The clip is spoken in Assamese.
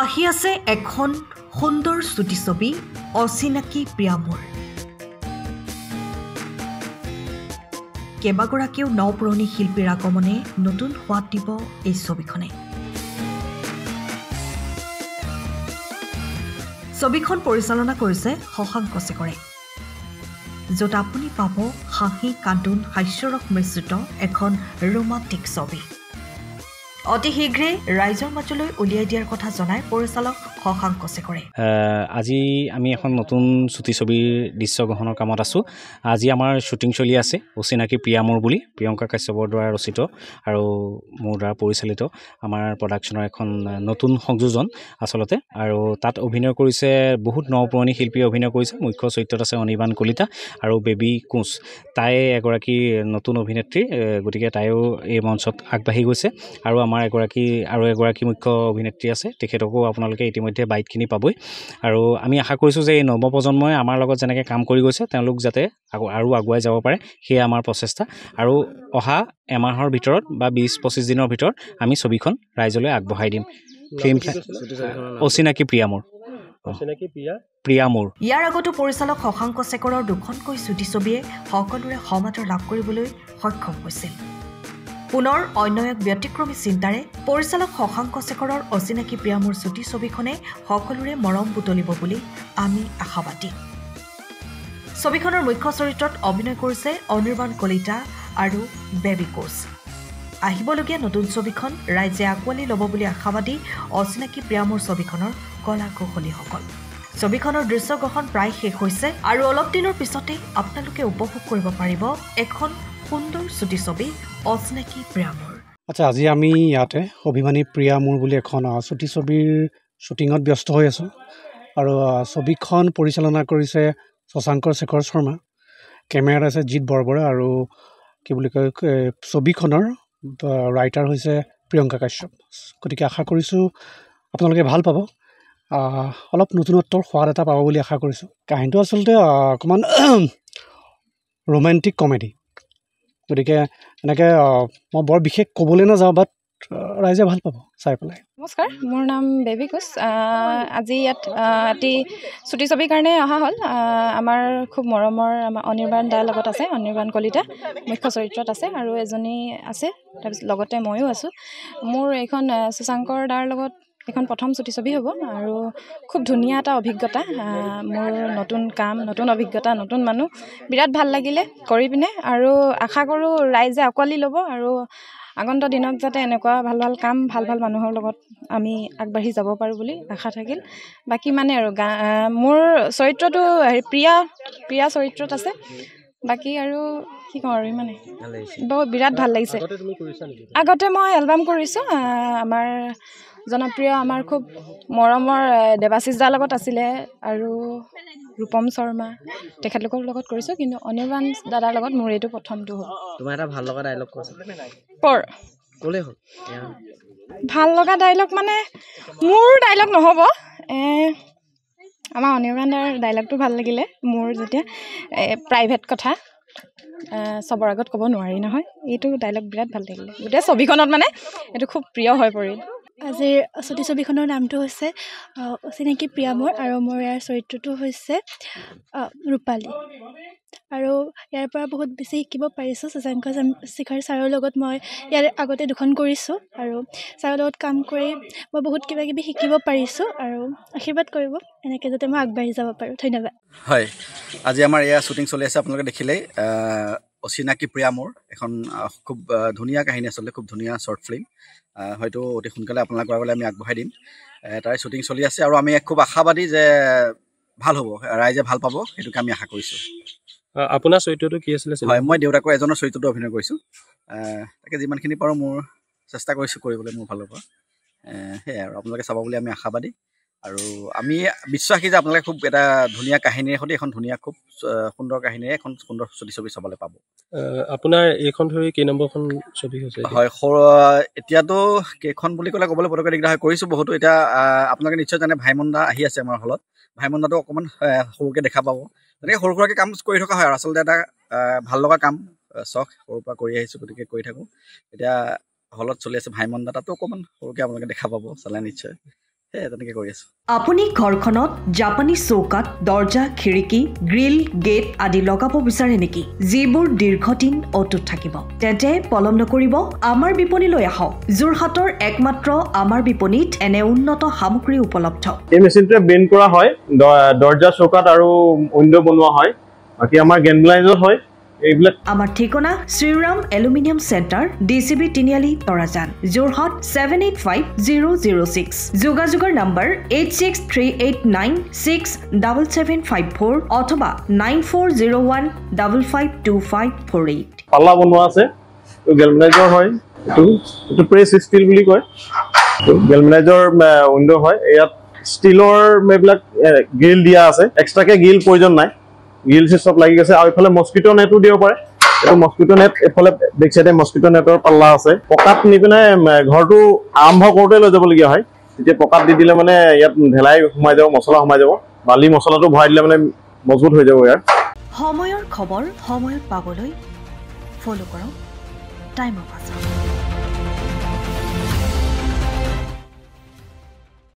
আহি আছে এখন সুন্দৰ ছুটি ছবি অচিনাকি প্ৰিয়ামৰ। কেইবাগৰাকীও নপুৰণি শিল্পীৰ আগমনে নতুন সোৱাদ দিব এই ছবিখনে। ছবিখন পৰিচালনা কৰিছে শশাংক শেখৰে, য'ত আপুনি পাব হাঁহি কান্দোন হাস্যৰস মিশ্ৰিত এখন ৰোমান্টিক ছবি। অতি শীঘ্ৰে ৰাইজৰ মাজলৈ উলিয়াই দিয়াৰ কথা জনাই পৰিচালক শশাংক শেখৰে। আজি আমি এখন নতুন ছুটি ছবিৰ দৃশ্য গ্ৰহণৰ কামত আছোঁ। আজি আমাৰ শ্বুটিং চলি আছে অচিনাকি প্ৰিয়ামৰ বুলি, প্ৰিয়ংকা কাশ্যপৰ দ্বাৰা ৰচিত আৰু মোৰ দ্বাৰা পৰিচালিত আমাৰ প্ৰডাকশ্যনৰ এখন নতুন সংযোজন আচলতে। আৰু তাত অভিনয় কৰিছে বহুত নপুৰণি শিল্পীয়ে অভিনয় কৰিছে। মুখ্য চৰিত্ৰত আছে অনিৰ্বাণ কলিতা আৰু বেবী কোঁচ। তাই এগৰাকী নতুন অভিনেত্ৰী, গতিকে তাইও এই মঞ্চত আগবাঢ়ি গৈছে। আৰু আমাৰ এগৰাকী মুখ্য অভিনেত্ৰী আছে, তেখেতকো আপোনালোকে ইতিমধ্যে বাইটখিনি পাবই। আৰু আমি আশা কৰিছোঁ যে এই নৱপ্ৰজন্মই আমাৰ লগত যেনেকৈ কাম কৰি গৈছে তেওঁলোক যাতে আৰু আগুৱাই যাব পাৰে, সেয়া আমাৰ প্ৰচেষ্টা। আৰু অহা এমাহৰ ভিতৰত বা 20-25 দিনৰ ভিতৰত আমি ছবিখন ৰাইজলৈ আগবঢ়াই দিম। ফিল্ম অচিনাকি প্ৰিয়ামৰ। ইয়াৰ আগতো পৰিচালক শশাংক শেখৰৰ দুখনকৈ ছুটি ছবিয়ে সকলোৰে সমাদৰ লাভ কৰিবলৈ সক্ষম হৈছিল। পুনৰ অন্য এক ব্যতিক্ৰমী চিন্তাৰে পৰিচালক শশাংক শেখৰৰ অচিনাকি প্ৰিয়ামৰ ছুটি ছবিখনে সকলোৰে মৰম বুটলিব বুলি আমি আশাবাদী। ছবিখনৰ মুখ্য চৰিত্ৰত অভিনয় কৰিছে অনিৰ্বাণ কলিতা আৰু বেবী কোঁচ। আহিবলগীয়া নতুন ছবিখন ৰাইজে আঁকোৱালি ল'ব বুলি আশাবাদী অচিনাকি প্ৰিয়ামৰ ছবিখনৰ কলা কৌশলীসকল। ছবিখনৰ দৃশ্যগ্ৰহণ প্ৰায় শেষ হৈছে আৰু অলপ দিনৰ পিছতেই আপোনালোকে উপভোগ কৰিব পাৰিব এখন সুন্দৰ ছুটি ছবি অচিনাকি প্ৰিয়ামৰ। আচ্ছা, আজি আমি ইয়াতে অভিমানী প্ৰিয়া মোৰ বুলি এখন ছুটি ছবিৰ শ্বুটিঙত ব্যস্ত হৈ আছোঁ। আৰু ছবিখন পৰিচালনা কৰিছে শশাংক শেখৰ শৰ্মা, কেমেৰাত আছে জিৎ বৰবৰা আৰু কি বুলি কয় ছবিখনৰ ৰাইটাৰ হৈছে প্ৰিয়ংকা কাশ্যপ। গতিকে আশা কৰিছোঁ আপোনালোকে ভাল পাব, অলপ নতুনত্বৰ সোৱাদ এটা পাব বুলি আশা কৰিছোঁ। কাহিনীটো আচলতে অকণমান ৰোমেণ্টিক কমেডি, গতিকে এনেকৈ মই বৰ বিশেষ ক'বলৈ নাযাওঁ, বাট ৰাইজে ভাল পাব চাই পেলাই। নমস্কাৰ, মোৰ নাম বেবী কোঁচ। আজি ইয়াত এটি ছুটি ছবিৰ কাৰণে অহা হ'ল। আমাৰ খুব মৰমৰ আমাৰ অনিৰ্বাণ দাৰ লগত আছে, অনিৰ্বাণ কলিতা মুখ্য চৰিত্ৰত আছে আৰু এজনী আছে, তাৰপিছত লগতে ময়ো আছোঁ। মোৰ এইখন শশাংকৰ দাৰ লগত এখন প্ৰথম ছুটি ছবি হ'ব আৰু খুব ধুনীয়া এটা অভিজ্ঞতা। মোৰ নতুন কাম, নতুন অভিজ্ঞতা, নতুন মানুহ, বিৰাট ভাল লাগিলে কৰি পিনে। আৰু আশা কৰোঁ ৰাইজে আঁকোৱালি ল'ব আৰু আগন্তুক দিনত যাতে এনেকুৱা ভাল ভাল কাম, ভাল ভাল মানুহৰ লগত আমি আগবাঢ়ি যাব পাৰোঁ বুলি আশা থাকিল। বাকী মানে আৰু মোৰ চৰিত্ৰটো প্ৰিয়া চৰিত্ৰত আছে। বাকী আৰু কি কওঁ আৰু ইমানে, বিৰাট ভাল লাগিছে। আগতে মই এলবাম কৰিছোঁ, আমাৰ জনপ্ৰিয়, আমাৰ খুব মৰমৰ দেৱাশিস দাৰ লগত আছিলে আৰু ৰূপম শৰ্মা, তেখেতলোকৰ লগত কৰিছোঁ। কিন্তু অনিৰ্বাণ দাদাৰ লগত মোৰ এইটো প্ৰথমটো হ'ল। তোমাৰ এটা ভাল লগা ডাইলগ কোৱাচোন। ক'লে হ'ল? ভাল লগা ডাইলগ মানে মোৰ ডাইলগ নহ'ব, আমাৰ অনিৰ্বাণ দাৰ ডাইলগটো ভাল লাগিলে। মোৰ যেতিয়া প্ৰাইভেট কথা চবৰ আগত ক'ব নোৱাৰি নহয়, এইটো ডাইলগ বিৰাট ভাল লাগিলে। গোটেই ছবিখনত মানে এইটো খুব প্ৰিয় হৈ পৰিল। আজিৰ ছুটি ছবিখনৰ নামটো হৈছে অচিনাকি প্ৰিয়ামৰ আৰু মোৰ ইয়াৰ চৰিত্ৰটো হৈছে ৰূপালী। আৰু ইয়াৰ পৰা বহুত বেছি শিকিব পাৰিছোঁ। শশাংক শেখৰ ছাৰৰ লগত মই ইয়াৰ আগতে দুখন কৰিছোঁ আৰু ছাৰৰ লগত কাম কৰি মই বহুত কিবা কিবি শিকিব পাৰিছোঁ আৰু আশীৰ্বাদ কৰিব এনেকৈ যাতে মই আগবাঢ়ি যাব পাৰোঁ। ধন্যবাদ। হয়, আজি আমাৰ এয়া শ্বুটিং চলি আছে, আপোনালোকে দেখিলেই। অচিনাকি প্ৰিয়ামৰ এখন খুব ধুনীয়া কাহিনী, আচলতে খুব ধুনীয়া শ্বৰ্ট ফিল্ম। হয়তো অতি সোনকালে আপোনালোকৰ আগলৈ আমি আগবঢ়াই দিম। তাৰে শ্বুটিং চলি আছে আৰু আমি খুব আশাবাদী যে ভাল হ'ব, ৰাইজে ভাল পাব, সেইটোকে আমি আশা কৰিছোঁ। আপোনাৰ চৰিত্ৰটো কি আছিলে? হয়, মই দেউতাকৰ এজনৰ চৰিত্ৰটো অভিনয় কৰিছোঁ। তাকে যিমানখিনি পাৰোঁ মোৰ চেষ্টা কৰিছোঁ কৰিবলৈ মোৰ ফালৰ পৰা। সেয়াই আৰু আপোনালোকে চাব বুলি আমি আশাবাদী আৰু আমি বিশ্বাসী যে আপোনালোকে খুব এটা ধুনীয়া কাহিনীৰে সৈতে এখন ধুনীয়া খুব সুন্দৰ কাহিনীৰে এখন সুন্দৰ ছুটি ছবি চাবলৈ পাব। আপোনাৰ এইখন ধৰি কেই নম্বৰখন ছবি হৈছে? হয়, এতিয়াতো কেইখন বুলি ক'লে ক'বলৈ পটককৈ দিগদাৰ হয়, কৰিছোঁ বহুতো। এতিয়া আপোনালোকে নিশ্চয় জানে ভাইমন্দা আহি আছে আমাৰ হলত। ভাইমন্দাটো অকণমান সৰুকৈ দেখা পাব। তেনেকৈ সৰু সুৰাকৈ কাম কৰি থকা হয় আৰু আচলতে এটা ভাল লগা কাম, চখ সৰুৰ পৰা কৰি আহিছোঁ, গতিকে কৰি থাকোঁ। এতিয়া হলত চলি আছে ভাইমন্দা, তাতো অকণমান সৰুকৈ আপোনালোকে দেখা পাব চালে নিশ্চয়। সেয়ে তেনেকৈ কৰি আছোঁ। আপুনি ঘৰখনত জাপানী চৌকাত দৰ্জা খিৰিকী গ্ৰিল গেট আদি লগাব বিচাৰে নেকি যিবোৰ দীৰ্ঘদিন অটুট থাকিব তেন্তে পলম নকৰিব আমাৰ বিপণীলৈ আহক যোৰহাটৰ একমাত্ৰ আমাৰ বিপণীত এনে উন্নত সামগ্ৰী উপলব্ধ এই মেচিনটোৱে বেণ্ড কৰা হয় দৰ্জা চৌকাত আৰু উইণ্ডো বনোৱা হয় বাকি আমাৰ গেনব্লাইজত হয় এইবিলাক আমাৰ ঠিকনা শ্ৰীৰাম এলুমিনিয়াম চেণ্টাৰ ডিচিবি তিনিআলি তৰাজান যোৰহাট 785006 যোগাযোগৰ নম্বৰ 8638967754 অথবা 9401552548 পাল্লা বনোৱা আছে গেলভেনাইজৰ হয় এইটো প্ৰেছ ষ্টিল বুলি কয় গেলভেনাইজৰ উইণ্ডো হয় ইয়াত ষ্টিলৰ এইবিলাক গ্ৰিল দিয়া আছে এক্সট্ৰাকে গ্ৰিল প্ৰয়োজন নাই গ্ৰিল চব লাগি গৈছে আৰু ইফালে মস্কিটো নেটো দিব পাৰে এইটো মস্কিটো নেট এফালে বেক সাইডে মস্কিটো নেটৰ পাল্লা আছে পকাত নি পিনে ঘৰটো আৰম্ভ কৰোঁতে লৈ যাবলগীয়া হয় তেতিয়া পকাত দি দিলে মানে ইয়াত ঢেলাই সোমাই যাব মছলা সোমাই যাব বালি মছলাটো ভৰাই দিলে মানে মজবুত হৈ যাব ইয়াৰ সময়ৰ খবৰ সময়ত পাবলৈ ফলো কৰক টাইম অফ আছে